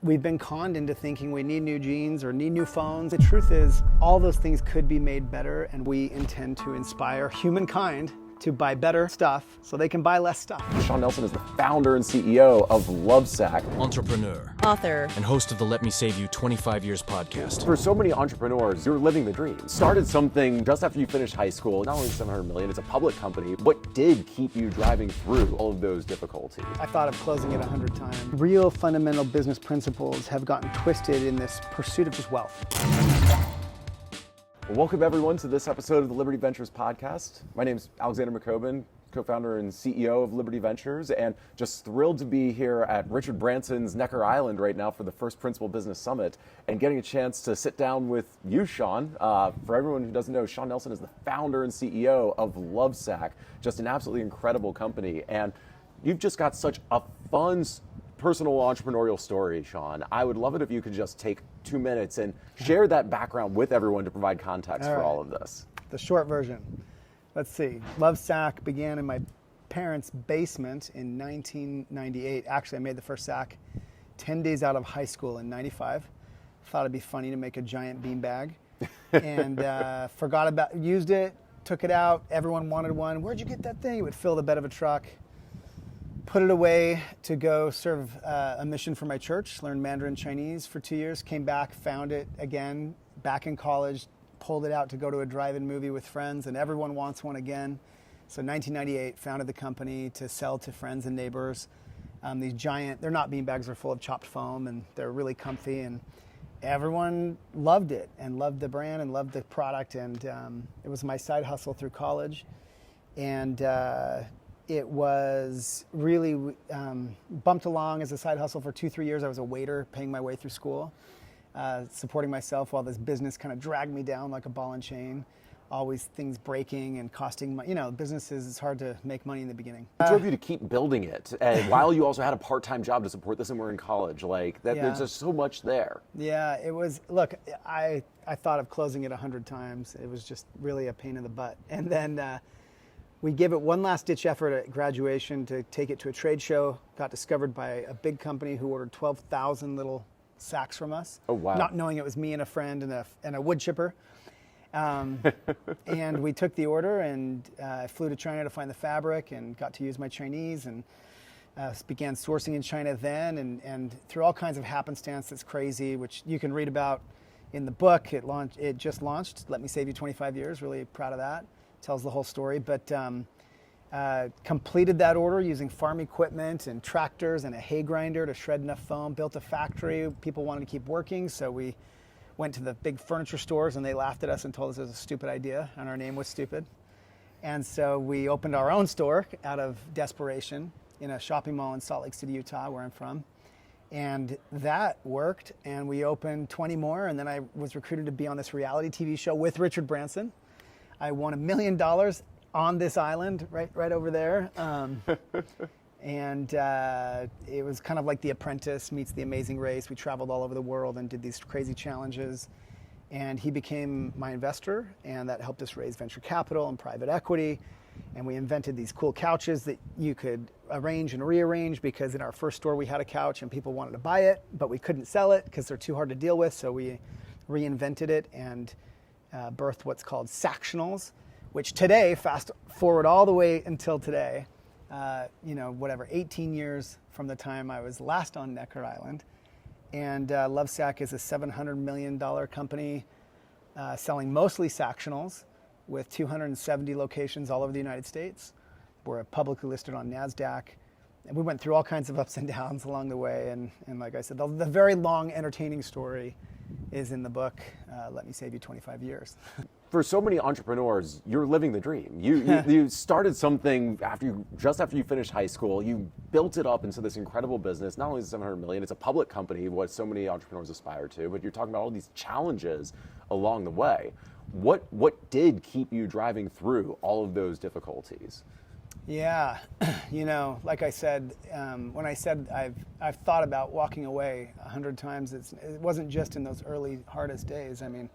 We've been conned into thinking we need new jeans or need new phones. The truth is, all those things could be made better, and we intend to inspire humankind to buy better stuff so they can buy less stuff. Shawn Nelson is the founder and CEO of Lovesac. Entrepreneur. Author. And host of the Let Me Save You 25 Years podcast. For so many entrepreneurs, you're living the dream. Started something just after you finished high school, not only $700 million, it's a public company. What did keep you driving through all of those difficulties? I thought of closing it 100 times. Real fundamental business principles have gotten twisted in this pursuit of just wealth. Welcome everyone to this episode of the Liberty Ventures podcast. My name is Alexander McCobin, co-founder and CEO of Liberty Ventures, and just thrilled to be here at Richard Branson's Necker Island right now for the first Principal Business Summit and getting a chance to sit down with you, Shawn. For everyone who doesn't know, Shawn Nelson is the founder and CEO of Lovesac, just an absolutely incredible company. And you've just got such a fun personal entrepreneurial story, Shawn. I would love it if you could just take 2 minutes and share that background with everyone to provide context for all of this. The short version. Let's see. Lovesac began in my parents' basement in 1998. Actually, I made the first sack 10 days out of high school in 95. Thought it'd be funny to make a giant beanbag. And used it, took it out. Everyone wanted one. Where'd you get that thing? It would fill the bed of a truck. Put it away to go serve a mission for my church, learned Mandarin Chinese for 2 years, came back, found it again, back in college, pulled it out to go to a drive-in movie with friends, and everyone wants one again. So 1998, founded the company to sell to friends and neighbors. These giant, they're not beanbags, they're full of chopped foam, and they're really comfy, and everyone loved it, and loved the brand, and loved the product, and it was my side hustle through college. And it was really bumped along as a side hustle for 2-3 years. I was a waiter, paying my way through school, supporting myself while this business kind of dragged me down like a ball and chain. Always things breaking and costing money. You know, businesses, it's hard to make money in the beginning. What drove you to keep building it? And while you also had a part-time job to support this and were in college, like that, there's just so much there. Yeah, it was, look, I thought of closing it 100 times. It was just really a pain in the butt. And then, we gave it one last ditch effort at graduation to take it to a trade show. Got discovered by a big company who ordered 12,000 little sacks from us. Oh, wow. Not knowing it was me and a friend and a wood chipper. And we took the order and flew to China to find the fabric and got to use my Chinese and began sourcing in China then. And through all kinds of happenstance that's crazy, which you can read about in the book. It just launched, Let Me Save You 25 Years. Really proud of that. Tells the whole story, but completed that order using farm equipment and tractors and a hay grinder to shred enough foam, built a factory. People wanted to keep working, so we went to the big furniture stores and they laughed at us and told us it was a stupid idea and our name was stupid. And so we opened our own store out of desperation in a shopping mall in Salt Lake City, Utah, where I'm from. And that worked, and we opened 20 more, and then I was recruited to be on this reality TV show with Richard Branson. I won $1 million on this island, right over there. And it was kind of like The Apprentice meets The Amazing Race. We traveled all over the world and did these crazy challenges. And he became my investor, and that helped us raise venture capital and private equity. And we invented these cool couches that you could arrange and rearrange, because in our first store we had a couch and people wanted to buy it, but we couldn't sell it because they're too hard to deal with. So we reinvented it and birthed what's called Sactionals, which today, fast forward all the way until today, 18 years from the time I was last on Necker Island. And Lovesac is a $700 million company selling mostly Sactionals with 270 locations all over the United States. We're publicly listed on NASDAQ. And we went through all kinds of ups and downs along the way. And like I said, the very long, entertaining story is in the book, Let Me Save You 25 Years. For so many entrepreneurs, you're living the dream. You started something just after you finished high school. You built it up into this incredible business. Not only is it $700 million, it's a public company, what so many entrepreneurs aspire to, but you're talking about all these challenges along the way. What did keep you driving through all of those difficulties? Yeah, like I said, when I said I've thought about walking away 100 times, it wasn't just in those early hardest days. I mean,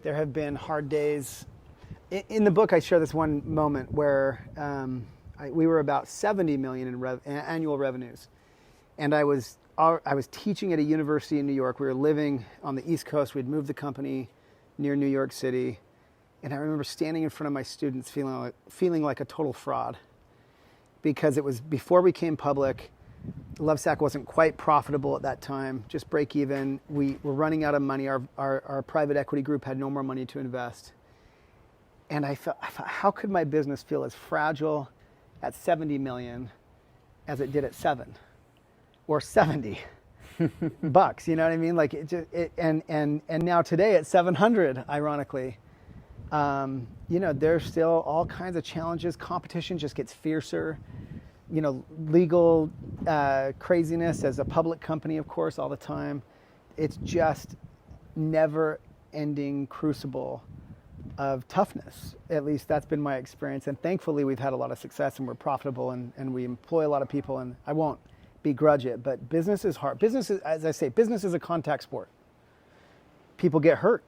there have been hard days. In the book, I share this one moment where we were about 70 million in annual revenues, and I was I was teaching at a university in New York. We were living on the East Coast. We'd moved the company near New York City. And I remember standing in front of my students feeling like a total fraud, because it was before we came public. Lovesac wasn't quite profitable at that time, just break even. We were running out of money. Our private equity group had no more money to invest. And I thought, how could my business feel as fragile at 70 million as it did at 7 or 70 bucks? You know what I mean? Like and now today at 700, ironically, there's still all kinds of challenges. Competition just gets fiercer. Legal craziness as a public company, of course, all the time. It's just never-ending crucible of toughness. At least that's been my experience. And thankfully, we've had a lot of success and we're profitable and we employ a lot of people. And I won't begrudge it, but business is hard. Business is, as I say, business is a contact sport. People get hurt,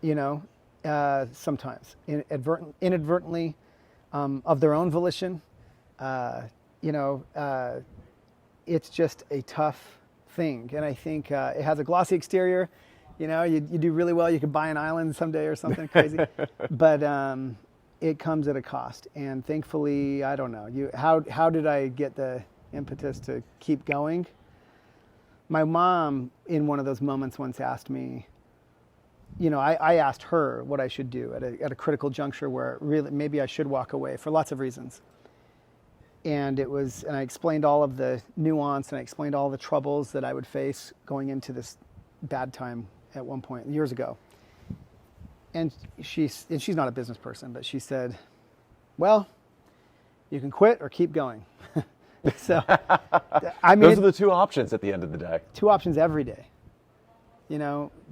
sometimes inadvertently, of their own volition. It's just a tough thing. And I think it has a glossy exterior. You do really well. You could buy an island someday or something crazy. But it comes at a cost. And thankfully, I don't know. How did I get the impetus to keep going? My mom, in one of those moments, once asked me, I asked her what I should do at a critical juncture where really maybe I should walk away for lots of reasons. And I explained all of the nuance and I explained all the troubles that I would face going into this bad time at one point years ago. And she's not a business person, but she said, well, you can quit or keep going. So, I mean, those are the two options at the end of the day. Two options every day,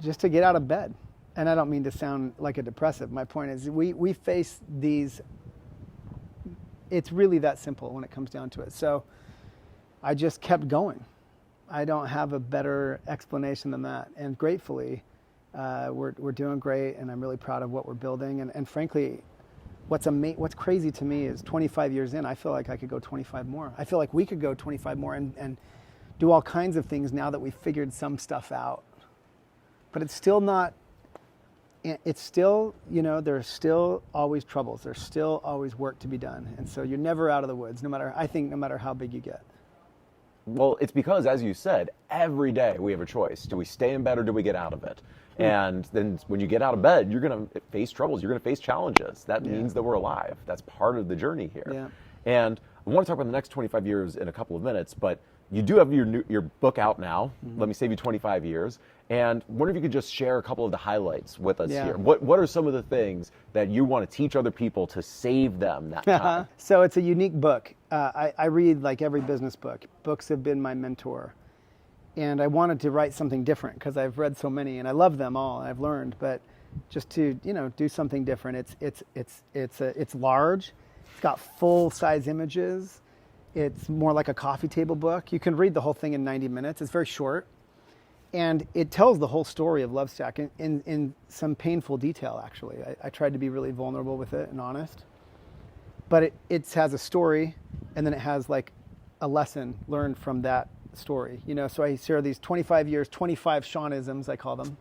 just to get out of bed. And I don't mean to sound like a depressive. My point is we face these. It's really that simple when it comes down to it. So I just kept going. I don't have a better explanation than that. And gratefully, we're doing great, and I'm really proud of what we're building. And frankly, what's crazy to me is 25 years in, I feel like I could go 25 more. I feel like we could go 25 more and do all kinds of things now that we've figured some stuff out. But it's still not. It's still, there's still always troubles. There's still always work to be done. And so you're never out of the woods, no matter how big you get. Well, it's because, as you said, every day we have a choice. Do we stay in bed or do we get out of it? And then when you get out of bed, you're going to face troubles. You're going to face challenges. That means that we're alive. That's part of the journey here. Yeah. And I want to talk about the next 25 years in a couple of minutes, but you do have your book out now, Let Me Save You 25 Years. And I wonder if you could just share a couple of the highlights with us here. What are some of the things that you want to teach other people to save them that time? So it's a unique book. I read like every business book. Books have been my mentor. And I wanted to write something different because I've read so many and I love them all. I've learned, but just to do something different. It's large. It's got full-size images. It's more like a coffee table book. You can read the whole thing in 90 minutes. It's very short. And it tells the whole story of Lovesac in some painful detail, actually. I tried to be really vulnerable with it and honest. But it has a story, and then it has like a lesson learned from that story. So I share these 25 years, 25 Shawnisms, I call them,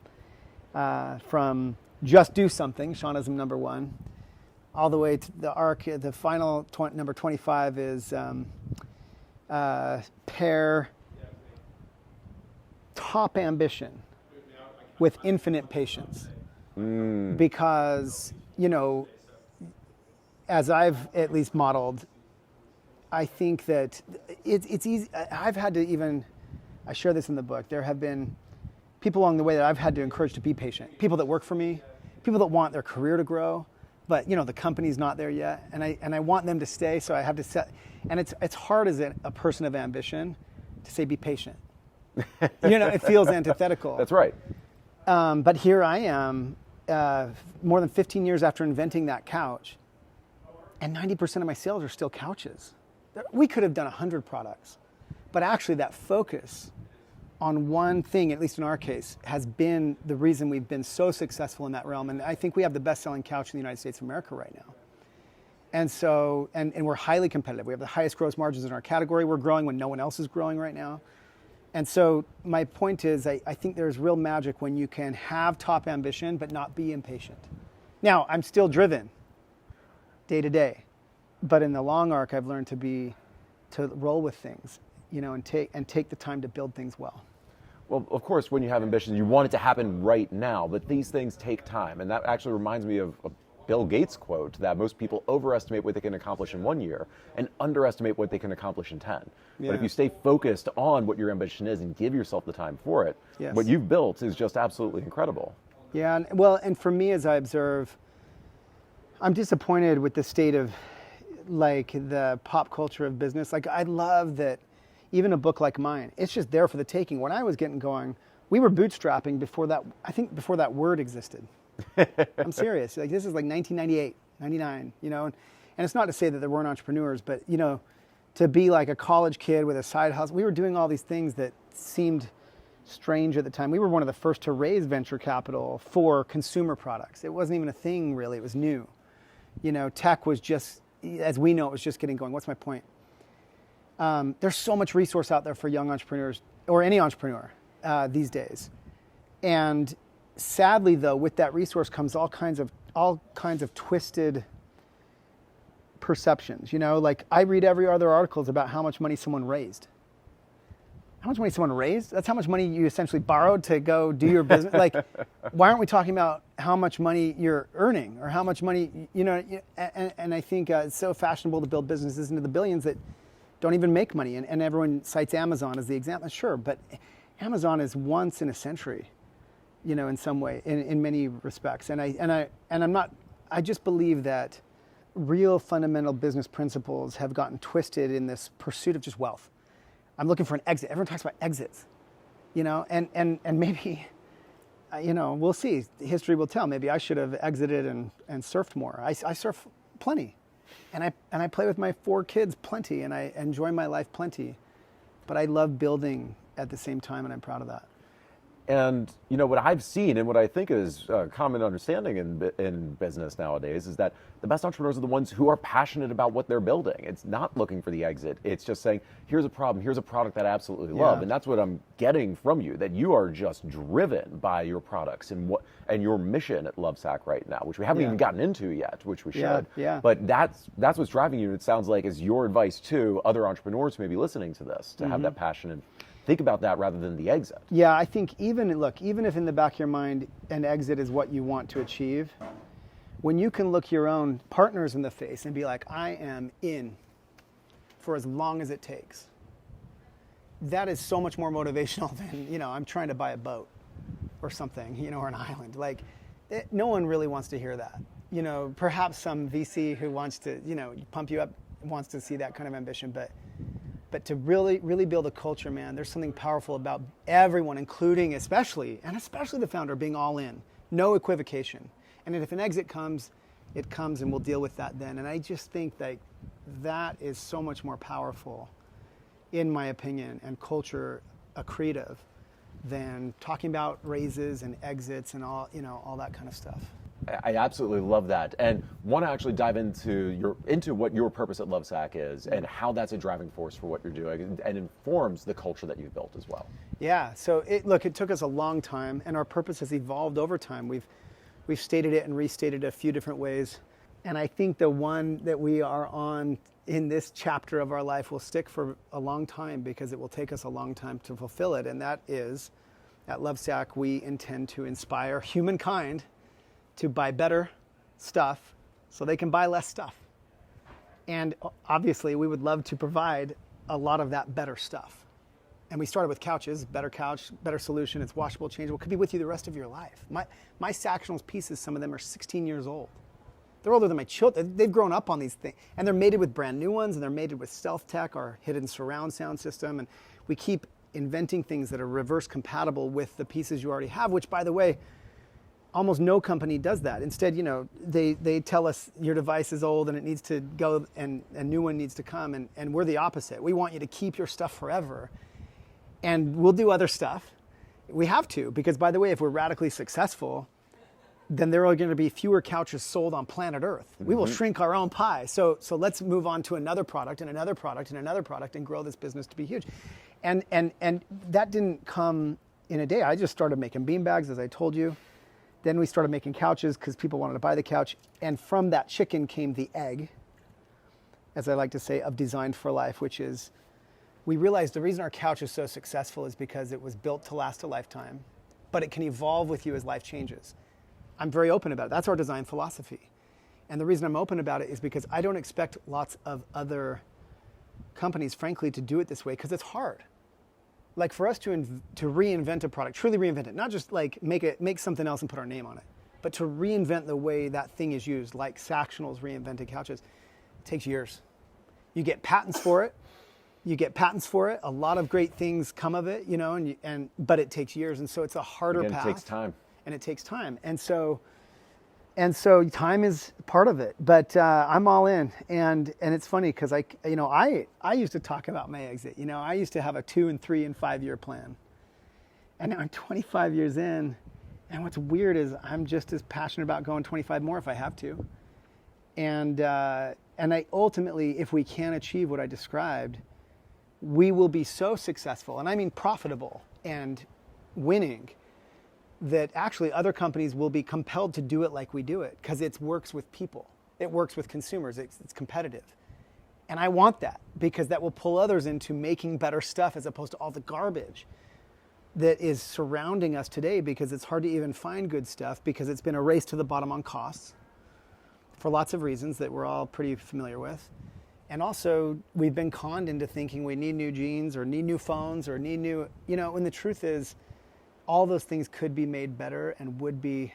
from just do something, Shawnism number 1, all the way to the final number 25 is pair top ambition with infinite patience. Because, as I've at least modeled, I think that it's easy. I've had to I share this in the book. There have been people along the way that I've had to encourage to be patient. People that work for me, people that want their career to grow, but the company's not there yet, and I want them to stay. So I have to set, and it's hard as a person of ambition to say be patient. It feels antithetical. That's right. But here I am, more than 15 years after inventing that couch, and 90% of my sales are still couches. We could have done 100 products, but actually that focus on one thing, at least in our case, has been the reason we've been so successful in that realm. And I think we have the best-selling couch in the United States of America right now. And so, and we're highly competitive. We have the highest gross margins in our category. We're growing when no one else is growing right now. And so my point is, I think there's real magic when you can have top ambition but not be impatient. Now, I'm still driven day to day, but in the long arc, I've learned to roll with things, and take the time to build things well. Well, of course, when you have ambition, you want it to happen right now, but these things take time. And that actually reminds me of a Bill Gates quote that most people overestimate what they can accomplish in 1 year and underestimate what they can accomplish in 10. Yeah. But if you stay focused on what your ambition is and give yourself the time for it, Yes. what you've built is just absolutely incredible. Yeah, and for me, as I observe, I'm disappointed with the state of the pop culture of business. I love that even a book like mine, it's just there for the taking. When I was getting going, we were bootstrapping before that word existed. I'm serious. This is 1998, 99, and it's not to say that there weren't entrepreneurs, but to be like a college kid with a side hustle, we were doing all these things that seemed strange at the time. We were one of the first to raise venture capital for consumer products. It wasn't even a thing really, it was new. Tech was just, as we know, it was just getting going. What's my point? There's so much resource out there for young entrepreneurs or any entrepreneur these days. And sadly, though, with that resource comes all kinds of twisted perceptions. I read every other articles about how much money someone raised. How much money someone raised? That's how much money you essentially borrowed to go do your business. Why aren't we talking about how much money you're earning or how much money, and I think it's so fashionable to build businesses into the billions that don't even make money. And everyone cites Amazon as the example. Sure, but Amazon is once in a century, in some way, in many respects. And I just believe that real fundamental business principles have gotten twisted in this pursuit of just wealth. I'm looking for an exit. Everyone talks about exits, and maybe, we'll see. History will tell. Maybe I should have exited and surfed more. I surf plenty, and I play with my 4 kids plenty, and I enjoy my life plenty, but I love building at the same time, and I'm proud of that. And what I've seen and what I think is a common understanding in business nowadays is that the best entrepreneurs are the ones who are passionate about what they're building. It's not looking for the exit. It's just saying, here's a problem, here's a product that I absolutely love. Yeah. And that's what I'm getting from you, that you are just driven by your products and your mission at Lovesac right now, which we haven't even gotten into yet, which we should. Yeah. But that's what's driving you. It sounds like is your advice to other entrepreneurs who may be listening to this, to have that passion and think about that rather than the exit. Yeah, I think even if in the back of your mind an exit is what you want to achieve, when you can look your own partners in the face and be like, I am in for as long as it takes, that is so much more motivational than, I'm trying to buy a boat or something, or an island. No one really wants to hear that. Perhaps some VC who wants to, pump you up wants to see that kind of ambition, but to really, really build a culture, man, there's something powerful about everyone, including especially the founder, being all in, no equivocation. And if an exit comes, it comes, and we'll deal with that then. And I just think that is so much more powerful, in my opinion, and culture accretive than talking about raises and exits and all that kind of stuff. I absolutely love that, and want to actually dive into what your purpose at Lovesac is and how that's a driving force for what you're doing and informs the culture that you've built as well. Yeah, so it took us a long time, and our purpose has evolved over time. We've stated it and restated it a few different ways, and I think the one that we are on in this chapter of our life will stick for a long time because it will take us a long time to fulfill it, and that is, at Lovesac, we intend to inspire humankind to buy better stuff so they can buy less stuff. And obviously, we would love to provide a lot of that better stuff. And we started with couches, better couch, better solution. It's washable, changeable, could be with you the rest of your life. My Sactionals pieces, some of them are 16 years old. They're older than my children. They've grown up on these things. And they're mated with brand new ones, and they're mated with Stealth Tech, our hidden surround sound system. And we keep inventing things that are reverse compatible with the pieces you already have, which, by the way, almost no company does that. Instead, they tell us your device is old and it needs to go and a new one needs to come. And we're the opposite. We want you to keep your stuff forever. And we'll do other stuff. We have to, because by the way, if we're radically successful, then there are going to be fewer couches sold on planet Earth. We will shrink our own pie. So let's move on to another product and another product and another product and grow this business to be huge. And that didn't come in a day. I just started making beanbags, as I told you. Then we started making couches because people wanted to buy the couch. And from that chicken came the egg, as I like to say, of Design for Life, which is, we realized the reason our couch is so successful is because it was built to last a lifetime, but it can evolve with you as life changes. I'm very open about it. That's our design philosophy. And the reason I'm open about it is because I don't expect lots of other companies, frankly, to do it this way because it's hard. Like for us to reinvent a product, truly reinvent it, not just like make something else and put our name on it, but to reinvent the way that thing is used, like Sactionals reinvented couches, it takes years. You get patents for it. A lot of great things come of it, you know, but it takes years, and so it's a harder path. It takes time. And it takes time, and so time is part of it. But I'm all in, and it's funny because I used to talk about my exit. You know, I used to have a 2 and 3 and 5 year plan, and now I'm 25 years in, and what's weird is I'm just as passionate about going 25 more if I have to, and I ultimately, if we can achieve what I described, we will be so successful, and I mean profitable and winning, that actually other companies will be compelled to do it like we do it because it works with people. It works with consumers. It's competitive. And I want that because that will pull others into making better stuff as opposed to all the garbage that is surrounding us today, because it's hard to even find good stuff because it's been a race to the bottom on costs for lots of reasons that we're all pretty familiar with. And also, we've been conned into thinking we need new jeans or need new phones or need new, when the truth is, all those things could be made better and would be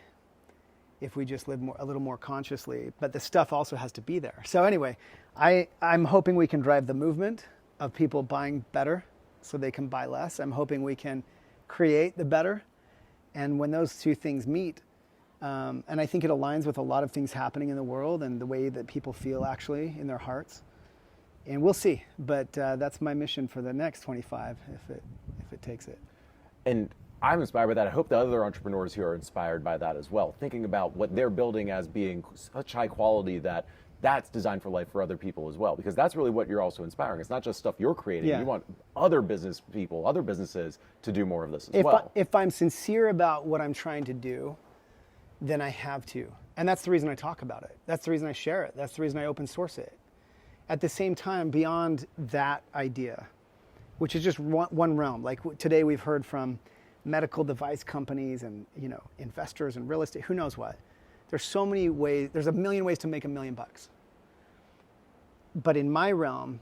if we just lived a little more consciously. But the stuff also has to be there. So anyway, I'm hoping we can drive the movement of people buying better so they can buy less. I'm hoping we can create the better. And when those two things meet, and I think it aligns with a lot of things happening in the world and the way that people feel actually in their hearts. And we'll see. But that's my mission for the next 25 if it takes it. And I'm inspired by that. I hope the other entrepreneurs here are inspired by that as well, thinking about what they're building as being such high quality that that's designed for life for other people as well, because that's really what you're also inspiring. It's not just stuff you're creating. Yeah. You want other business people, other businesses to do more of this as well. If I'm sincere about what I'm trying to do, then I have to. And that's the reason I talk about it. That's the reason I share it. That's the reason I open source it. At the same time, beyond that idea, which is just one realm, like today we've heard from medical device companies and investors and real estate, who knows what. There's so many ways, there's a million ways to make $1 million. But in my realm,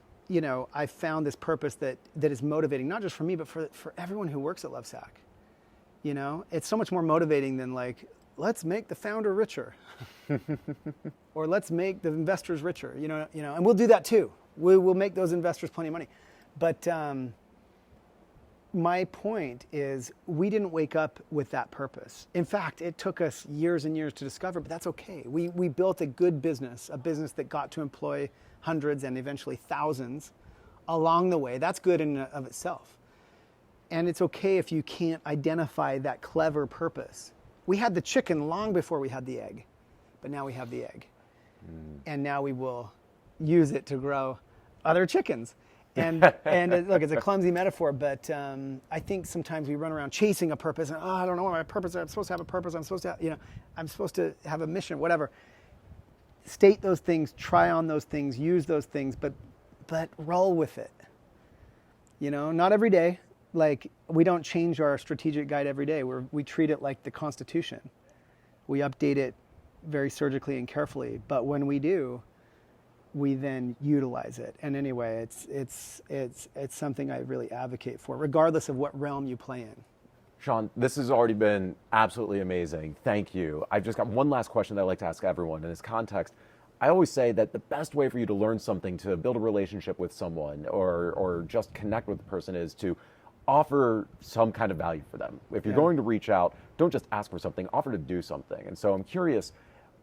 I found this purpose that is motivating, not just for me, but for everyone who works at Lovesac. It's so much more motivating than like, let's make the founder richer. Or let's make the investors richer, and we'll do that too. We'll make those investors plenty of money. But my point is, we didn't wake up with that purpose. In fact, it took us years and years to discover, but that's okay. We built a good business, a business that got to employ hundreds and eventually thousands along the way. That's good in and of itself. And it's okay if you can't identify that clever purpose. We had the chicken long before we had the egg, but now we have the egg. And now we will use it to grow other chickens. And look, it's a clumsy metaphor, but I think sometimes we run around chasing a purpose, and I don't know what my purpose is. I'm supposed to have a purpose. I'm supposed to have a mission, whatever. State those things, try on those things, use those things, but roll with it. Not every day. Like, we don't change our strategic guide every day. We treat it like the Constitution. We update it very surgically and carefully, but when we do, we then utilize it. And anyway, it's something I really advocate for, regardless of what realm you play in. Shawn, this has already been absolutely amazing. Thank you. I've just got one last question that I like to ask everyone in this context. I always say that the best way for you to learn something, to build a relationship with someone, or just connect with the person, is to offer some kind of value for them. If you're going to reach out, don't just ask for something, offer to do something. And so I'm curious,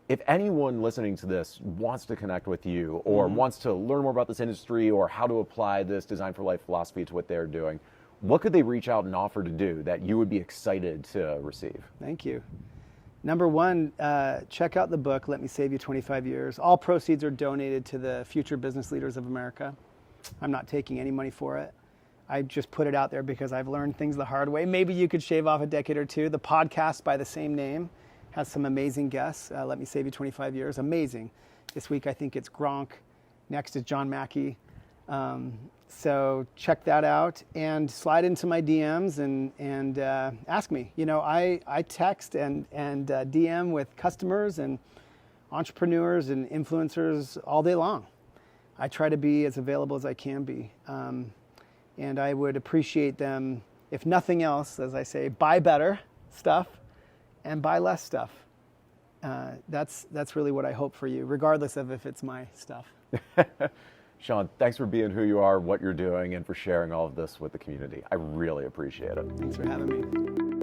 if anyone listening to this wants to connect with you or wants to learn more about this industry or how to apply this Design for Life philosophy to what they're doing, what could they reach out and offer to do that you would be excited to receive? Thank you. Number one, check out the book, Let Me Save You 25 Years. All proceeds are donated to the Future Business Leaders of America. I'm not taking any money for it. I just put it out there because I've learned things the hard way. Maybe you could shave off a decade or two. The podcast by the same name has some amazing guests. Let me save you 25 years. Amazing. This week I think it's Gronk. Next is John Mackey. So check that out and slide into my DMs and ask me. You know, I text and DM with customers and entrepreneurs and influencers all day long. I try to be as available as I can be. And I would appreciate them, if nothing else, as I say, buy better stuff and buy less stuff. That's really what I hope for you, regardless of if it's my stuff. Shawn, thanks for being who you are, what you're doing, and for sharing all of this with the community. I really appreciate it. Thanks for having me.